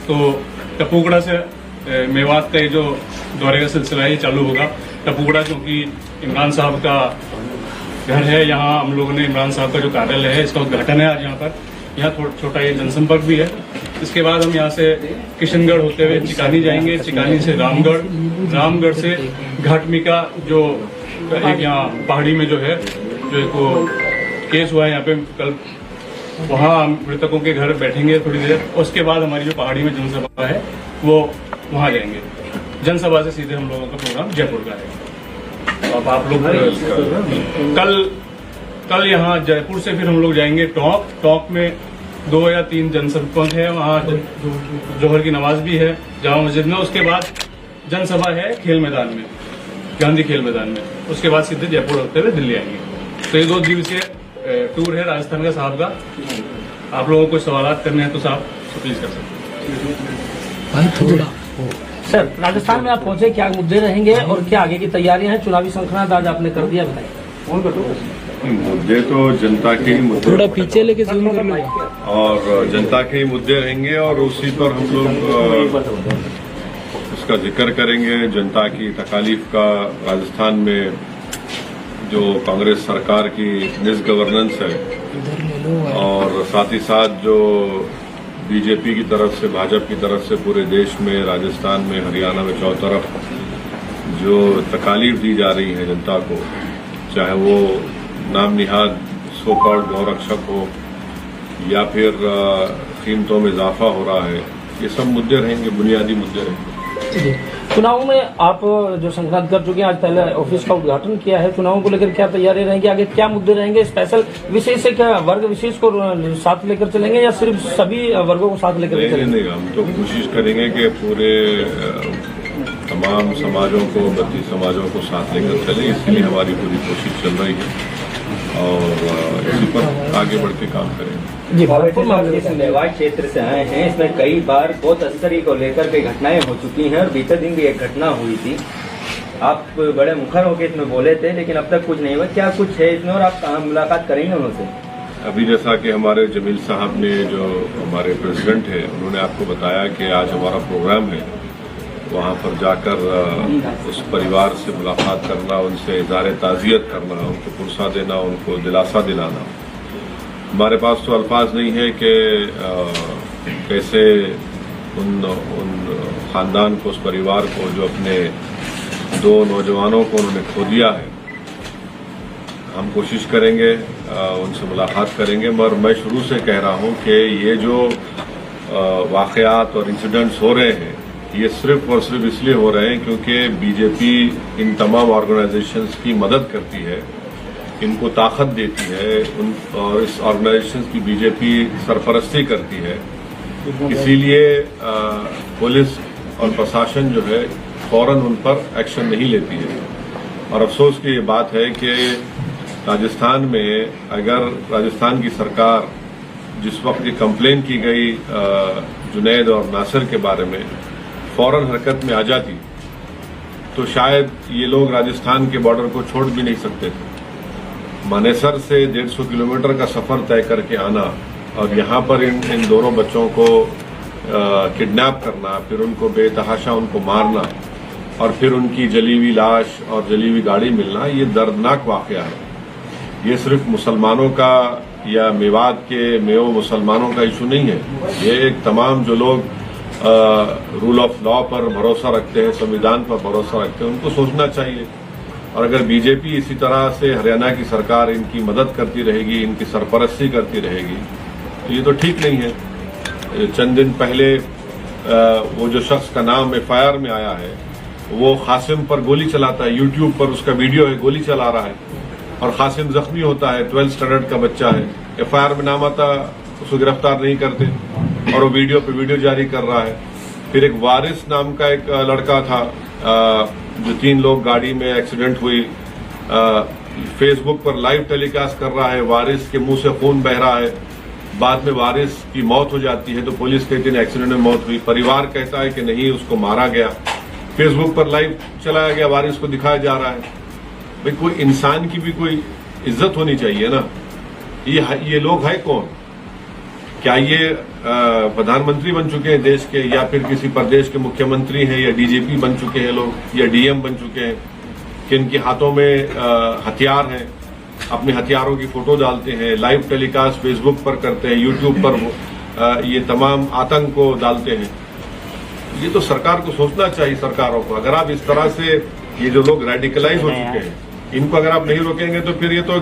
तो टपूगड़ा से मेवात का ये जो दौरे का सिलसिला है ये चालू होगा। टपूगड़ा क्योंकि इमरान साहब का घर है, यहाँ हम लोगों ने इमरान साहब का जो कार्यालय है इसका उद्घाटन है आज यहाँ पर। यहाँ छोटा ये जनसंपर्क भी है। इसके बाद हम यहाँ से किशनगढ़ होते हुए चिकानी जाएंगे, चिकानी से रामगढ़, रामगढ़ से घाटमिका जो एक यहाँ पहाड़ी में जो है जो एक वो केस हुआ है यहाँ पे कल, वहाँ मृतकों के घर बैठेंगे थोड़ी देर। उसके बाद हमारी जो पहाड़ी में जनसभा है वो वहाँ जाएंगे। जनसभा से सीधे हम लोगों का प्रोग्राम जयपुर का है। अब आप लोग कल यहाँ जयपुर से फिर हम लोग जाएंगे टोंक। टोंक में 2 या 3 जनसंपर्क है, वहाँ जोहर की नमाज भी है जामा मस्जिद में। उसके बाद जनसभा है खेल मैदान में, गांधी खेल मैदान में। उसके बाद सीधे जयपुर होते हुए दिल्ली आएंगे। तो ये 2 दिवसीय टूर है राजस्थान का साहब का। आप लोगों को सवाल करने हैं तो साहब प्लीज कर सकते। सर, राजस्थान में आप पहुंचे, क्या मुद्दे रहेंगे और क्या आगे की तैयारियां हैं? चुनावी संगठन आज आपने कर दिया, बताइए। मुद्दे तो जनता के ही मुद्दे, थोड़ा पीछे लेके जूम कर लो, और जनता के ही मुद्दे रहेंगे और उसी पर हम लोग उसका जिक्र करेंगे। जनता की तकालीफ का राजस्थान में जो कांग्रेस सरकार की मिसगवर्नेंस है और साथ ही साथ जो बीजेपी की तरफ से, भाजपा की तरफ से पूरे देश में, राजस्थान में, हरियाणा में, चारों तरफ जो तकालीफ दी जा रही है जनता को, चाहे वो नाम निहाद सो कॉल्ड गौरक्षक हो या फिर कीमतों में इजाफा हो रहा है, ये सब मुद्दे रहेंगे, बुनियादी मुद्दे रहेंगे। चुनाव में आप जो संक्रांत कर चुके हैं, आज पहले ऑफिस का उद्घाटन किया है, चुनावों को लेकर क्या तैयारी रहेंगी, आगे क्या मुद्दे रहेंगे? स्पेशल विशेष से क्या वर्ग विशेष को साथ लेकर चलेंगे या सिर्फ सभी वर्गों को साथ लेकर चलेंगे? नहीं, हम तो कोशिश करेंगे कि पूरे तमाम समाजों को, 32 समाजों को साथ लेकर चले। इसके लिए हमारी पूरी कोशिश चल रही है और इसी पर आगे बढ़ के काम करेंगे। जी, भरतपुर इस मेवात क्षेत्र से आए हैं, इसमें कई बार बहुत तस्करी को लेकर कई घटनाएं हो चुकी हैं और बीते दिन भी एक घटना हुई थी। आप बड़े मुखर होकर इसमें बोले थे, लेकिन अब तक कुछ नहीं हुआ। क्या कुछ है इसमें और आप कहाँ मुलाकात करेंगे उनसे? अभी जैसा कि हमारे जमील साहब ने, जो हमारे प्रेसिडेंट है, उन्होंने आपको बताया कि आज हमारा प्रोग्राम है, वहाँ पर जाकर उस परिवार से मुलाकात करना, उनसे इज़हार ताज़ियत करना, उनको पुरसा देना, उनको दिलासा दिलाना। हमारे पास तो अल्फाज नहीं है कि कैसे उन खानदान को, उस परिवार को, जो अपने 2 नौजवानों को उन्होंने खो दिया है, हम कोशिश करेंगे उनसे मुलाकात करेंगे। मगर मैं शुरू से कह रहा हूं कि ये जो वाक़यात और इंसिडेंट्स हो रहे हैं, ये सिर्फ और सिर्फ इसलिए हो रहे हैं क्योंकि बीजेपी इन तमाम ऑर्गेनाइजेशंस की मदद करती है, इनको ताकत देती है, और इस ऑर्गेनाइजेशंस की बीजेपी सरपरस्ती करती है। इसीलिए पुलिस और प्रशासन जो है फौरन उन पर एक्शन नहीं लेती है। और अफसोस की ये बात है कि राजस्थान में अगर राजस्थान की सरकार जिस वक्त ये कंप्लेन की गई जुनैद और नासिर के बारे में, फौरन हरकत में आ जाती तो शायद ये लोग राजस्थान के बॉर्डर को छोड़ भी नहीं सकते थे। मानेसर से 150 किलोमीटर का सफर तय करके आना और यहाँ पर इन दोनों बच्चों को किडनैप करना, फिर उनको बेतहाशा उनको मारना और फिर उनकी जली हुई लाश और जली हुई गाड़ी मिलना, ये दर्दनाक वाकया है। ये सिर्फ मुसलमानों का या मेवात के मेवो मुसलमानों का इशू नहीं है, ये एक तमाम जो लोग रूल ऑफ लॉ पर भरोसा रखते हैं, संविधान पर भरोसा रखते हैं, उनको सोचना चाहिए। और अगर बीजेपी इसी तरह से, हरियाणा की सरकार इनकी मदद करती रहेगी, इनकी सरपरस्ती करती रहेगी, तो ये तो ठीक नहीं है। चंद दिन पहले वो जो शख्स का नाम FIR में आया है, वो कासिम पर गोली चलाता है, यूट्यूब पर उसका वीडियो है, गोली चला रहा है और कासिम जख्मी होता है, 12th स्टैंडर्ड का बच्चा है। FIR में नाम आता, उसको गिरफ्तार नहीं करते और वो वीडियो पे वीडियो जारी कर रहा है। फिर एक वारिस नाम का एक लड़का था, जो 3 लोग गाड़ी में एक्सीडेंट हुई, फेसबुक पर लाइव टेलीकास्ट कर रहा है, वारिस के मुंह से खून बह रहा है, बाद में वारिस की मौत हो जाती है तो पुलिस कहती है एक्सीडेंट में मौत हुई, परिवार कहता है कि नहीं उसको मारा गया, फेसबुक पर लाइव चलाया गया, वारिस को दिखाया जा रहा है। भाई कोई इंसान की भी कोई इज्जत होनी चाहिए ना। ये लोग है कौन? क्या ये प्रधानमंत्री बन चुके हैं देश के, या फिर किसी प्रदेश के मुख्यमंत्री हैं, या डीजीपी बन चुके हैं लोग, या डीएम बन चुके हैं, कि इनके हाथों में हथियार हैं, अपने हथियारों की फोटो डालते हैं, लाइव टेलीकास्ट फेसबुक पर करते हैं, यूट्यूब पर ये तमाम आतंक को डालते हैं। ये तो सरकार को सोचना चाहिए, सरकारों को। अगर आप इस तरह से ये जो लोग रेडिकलाइज हो चुके हैं, इनको अगर आप नहीं रोकेंगे तो फिर ये तो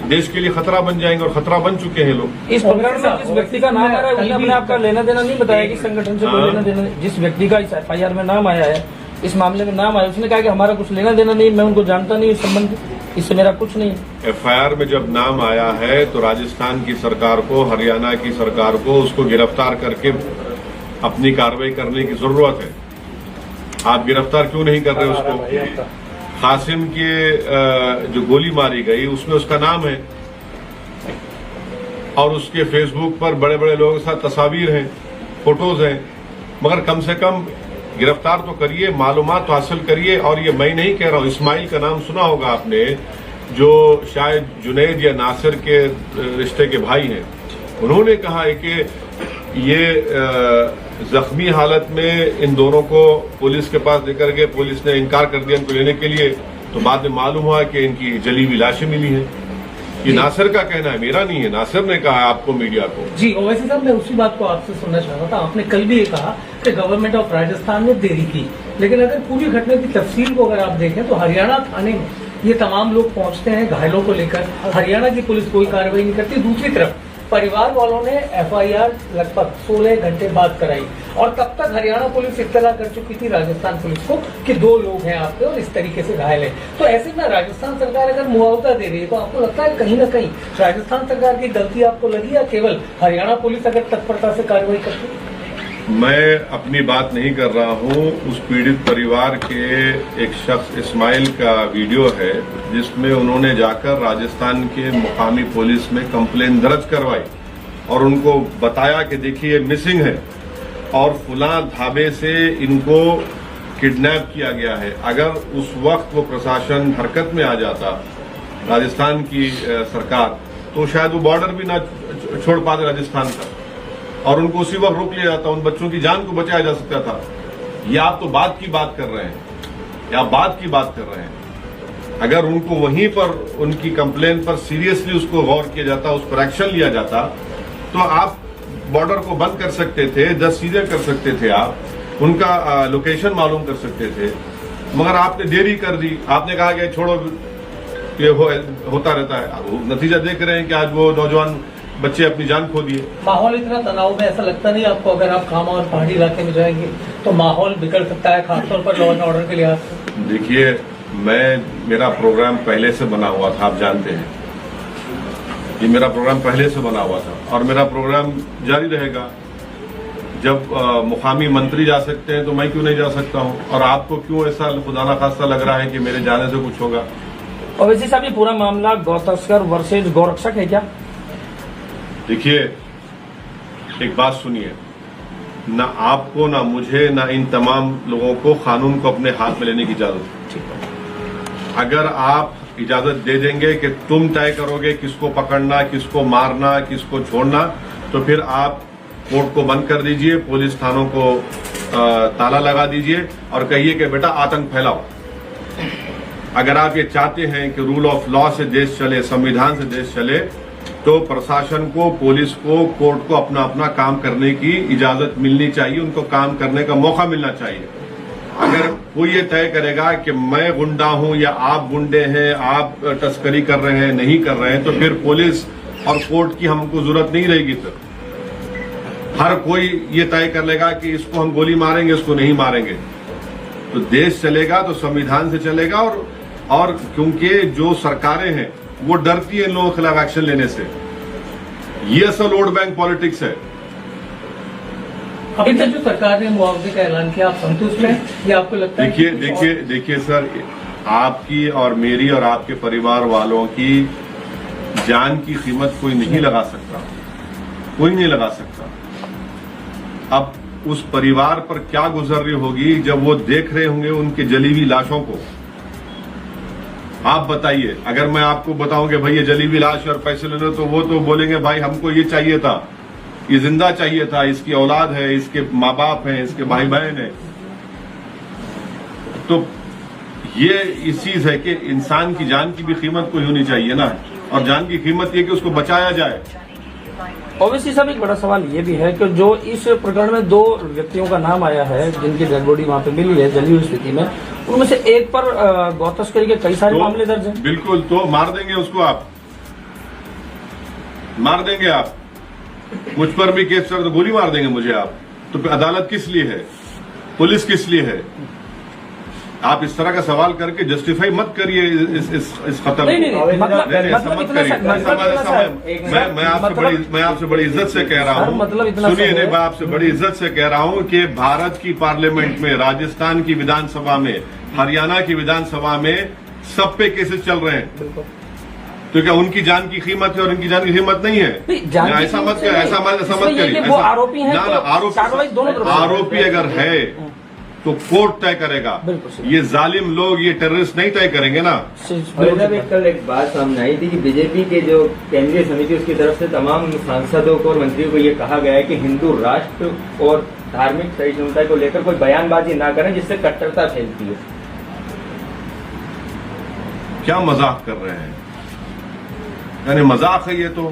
देश के लिए खतरा बन जाएंगे, और खतरा बन चुके हैं लोग। इस प्रकरण में जिस व्यक्ति का नाम आ रहा है उसने अपने आप का लेना देना नहीं बताया कि संगठन से कोई लेना देना नहीं। जिस व्यक्ति का इस एफआईआर में नाम आया है, इस मामले में नाम आया, उसने कहा कि हमारा कुछ लेना देना नहीं, मैं उनको जानता नहीं, इस संबंध इससे मेरा कुछ नहीं। एफआईआर में जब नाम आया है तो राजस्थान की सरकार को, हरियाणा की सरकार को उसको गिरफ्तार करके अपनी कार्रवाई करने की जरूरत है। आप गिरफ्तार क्यों नहीं कर रहे उसको? कासिम के जो गोली मारी गई उसमें उसका नाम है, और उसके फेसबुक पर बड़े बड़े लोगों के साथ तस्वीर हैं, फोटोज हैं। मगर कम से कम गिरफ्तार तो करिए, मालूमात तो हासिल करिए। और ये मैं नहीं कह रहा हूं, इस्माइल का नाम सुना होगा आपने, जो शायद जुनैद या नासिर के रिश्ते के भाई हैं। उन्होंने कहा है कि ये जख्मी हालत में इन दोनों को पुलिस के पास लेकर गए, पुलिस ने इनकार कर दिया इनको लेने के लिए, तो बाद में मालूम हुआ कि इनकी जली हुई लाशें मिली हैं। ये नासिर का कहना है, मेरा नहीं है। नासिर ने कहा है आपको, मीडिया को। जी ओवैसी साहब, मैं उसी बात को आपसे सुनना चाह रहा था। आपने कल भी ये कहा कि गवर्नमेंट ऑफ राजस्थान ने देरी की, लेकिन अगर पूरी घटना की तफसील को अगर आप देखें तो हरियाणा थाने में ये तमाम लोग पहुंचते हैं घायलों को लेकर, हरियाणा की पुलिस कोई कार्रवाई नहीं करती। दूसरी तरफ परिवार वालों ने एफआईआर लगभग 16 घंटे बाद कराई, और तब तक हरियाणा पुलिस इत्तला कर चुकी थी राजस्थान पुलिस को कि 2 लोग हैं आपके और इस तरीके से घायल है। तो ऐसे में राजस्थान सरकार अगर मुआवजा दे रही है तो आपको लगता है कहीं ना कहीं राजस्थान सरकार की गलती आपको लगी, या केवल हरियाणा पुलिस अगर तत्परता से कार्रवाई करती? मैं अपनी बात नहीं कर रहा हूं। उस पीड़ित परिवार के एक शख्स इस्माइल का वीडियो है जिसमें उन्होंने जाकर राजस्थान के मुकामी पुलिस में कंप्लेन दर्ज करवाई और उनको बताया कि देखिए मिसिंग है और फुला ढाबे से इनको किडनैप किया गया है। अगर उस वक्त वो प्रशासन हरकत में आ जाता, राजस्थान की सरकार, तो शायद वो बॉर्डर भी ना छोड़ पाते राजस्थान का, और उनको उसी वक्त रोक लिया जाता, उन बच्चों की जान को बचाया जा सकता था। ये आप तो बात की बात कर रहे हैं, या बात की बात कर रहे हैं। अगर उनको वहीं पर उनकी कंप्लेन पर सीरियसली उसको गौर किया जाता, उस पर एक्शन लिया जाता, तो आप बॉर्डर को बंद कर सकते थे, 10 चीजें कर सकते थे, आप उनका लोकेशन मालूम कर सकते थे। मगर आपने देरी कर दी, आपने कहा कि छोड़ो ये होता रहता है। नतीजा देख रहे हैं कि आज वो नौजवान बच्चे अपनी जान खो दिए। माहौल इतना तनाव में, ऐसा लगता नहीं आपको अगर आप खामा और पहाड़ी इलाके में जाएंगे तो माहौल बिगड़ सकता है, खासतौर पर लॉ एंड ऑर्डर के लिहाज से? देखिए, मेरा प्रोग्राम पहले से बना हुआ था, आप जानते हैं। ये मेरा प्रोग्राम पहले से बना हुआ था और मेरा प्रोग्राम जारी रहेगा। जब मुकामी मंत्री जा सकते हैं तो मैं क्यों नहीं जा सकता हूं? और आपको क्यों ऐसा खुदा ना खास्ता लग रहा है कि मेरे जाने से कुछ होगा? ओवैसी साहब, ये पूरा मामला गौ तस्कर वर्सेज गौरक्षक है क्या? देखिए, एक बात सुनिए, ना आपको, ना मुझे, ना इन तमाम लोगों को कानून को अपने हाथ में लेने की इजाजत है। अगर आप इजाजत दे देंगे कि तुम तय करोगे किसको पकड़ना, किसको मारना, किसको छोड़ना, तो फिर आप कोर्ट को बंद कर दीजिए, पुलिस थानों को ताला लगा दीजिए और कहिए कि बेटा आतंक फैलाओ। अगर आप ये चाहते हैं कि रूल ऑफ लॉ से देश चले, संविधान से देश चले, तो प्रशासन को, पुलिस को, कोर्ट को अपना अपना काम करने की इजाजत मिलनी चाहिए, उनको काम करने का मौका मिलना चाहिए। अगर कोई ये तय करेगा कि मैं गुंडा हूं या आप गुंडे हैं, आप तस्करी कर रहे हैं, नहीं कर रहे हैं, तो फिर पुलिस और कोर्ट की हमको जरूरत नहीं रहेगी। फिर हर कोई ये तय कर लेगा कि इसको हम गोली मारेंगे, इसको नहीं मारेंगे। तो देश चलेगा तो संविधान से चलेगा। और क्योंकि जो सरकारें हैं वो डरती है इन लोगों के खिलाफ एक्शन लेने से। ये असल वोट बैंक पॉलिटिक्स है। अभी तक जो सरकार ने मुआवजे का ऐलान किया, आप संतुष्ट हैं या आपको लगता है? देखिए सर, आपकी और मेरी और आपके परिवार वालों की जान की कीमत कोई नहीं लगा सकता, कोई नहीं लगा सकता। अब उस परिवार पर क्या गुजर रही होगी जब वो देख रहे होंगे उनके जली हुई लाशों को। आप बताइए, अगर मैं आपको बताऊं कि भाई ये जली हुई लाश और पैसे ले लो, तो वो तो बोलेंगे भाई हमको ये चाहिए था, ये जिंदा चाहिए था, इसकी औलाद है, इसके माँ बाप हैं, इसके भाई बहन है। तो ये इस चीज है कि इंसान की जान की भी कीमत कोई होनी चाहिए ना, और जान की कीमत ये कि उसको बचाया जाए। ओवैसी साहब, एक बड़ा सवाल ये भी है कि जो इस प्रकरण में 2 व्यक्तियों का नाम आया है जिनकी डेड बॉडी वहां पे मिली है जली हुई स्थिति में, उनमें से एक पर गौ तस्करी के कई सारे मामले दर्ज हैं। बिल्कुल, तो मार देंगे उसको, आप मार देंगे, आप मुझ पर भी केस कर तो गोली मार देंगे मुझे आप। तो अदालत किस लिए है, पुलिस किस लिए है? आप इस तरह का सवाल करके जस्टिफाई मत करिए इस खतर को। मैं आपसे बड़ी इज्जत से कह रहा हूँ, सुनिए, नहीं, मैं आपसे बड़ी इज्जत से कह रहा हूँ कि भारत की पार्लियामेंट में, राजस्थान की विधानसभा में, हरियाणा की विधानसभा में सब पे केसेस चल रहे हैं। तो क्या उनकी जान की कीमत है और इनकी जान की कीमत नहीं है? ऐसा मत करिए। आरोपी अगर है तो कोर्ट तय करेगा, ये जालिम लोग, ये टेररिस्ट नहीं तय करेंगे ना। कल एक बात सामने आई थी कि बीजेपी के जो केंद्रीय समिति उसकी तरफ से तमाम सांसदों को और मंत्रियों को ये कहा गया है कि हिंदू राष्ट्र और धार्मिक सहिष्णुता को लेकर कोई बयानबाजी ना करें जिससे कट्टरता फैलती है। क्या मजाक कर रहे हैं? यानी मजाक है ये तो।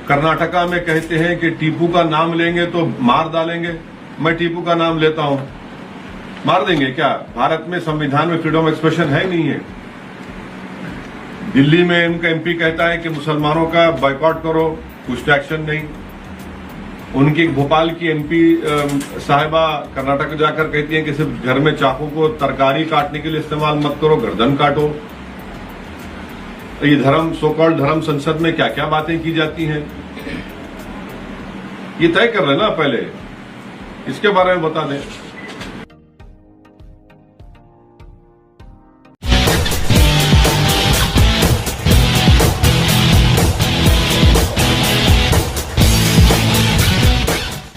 कर्नाटका में कहते हैं कि टीपू का नाम लेंगे तो मार डालेंगे। मैं टीपू का नाम लेता हूं, मार देंगे क्या? भारत में संविधान में फ्रीडम ऑफ एक्सप्रेशन है नहीं है। दिल्ली में उनका एमपी कहता है कि मुसलमानों का बॉयकॉट करो, कुछ एक्शन नहीं। उनकी भोपाल की एमपी साहिबा कर्नाटक जाकर कहती हैं कि सिर्फ घर में चाकू को तरकारी काटने के लिए इस्तेमाल मत करो, गर्दन काटो। ये धर्म, सो कॉल्ड धर्म संसद में क्या क्या बातें की जाती हैं, ये तय कर रहे हैं ना। पहले इसके बारे में बता दें।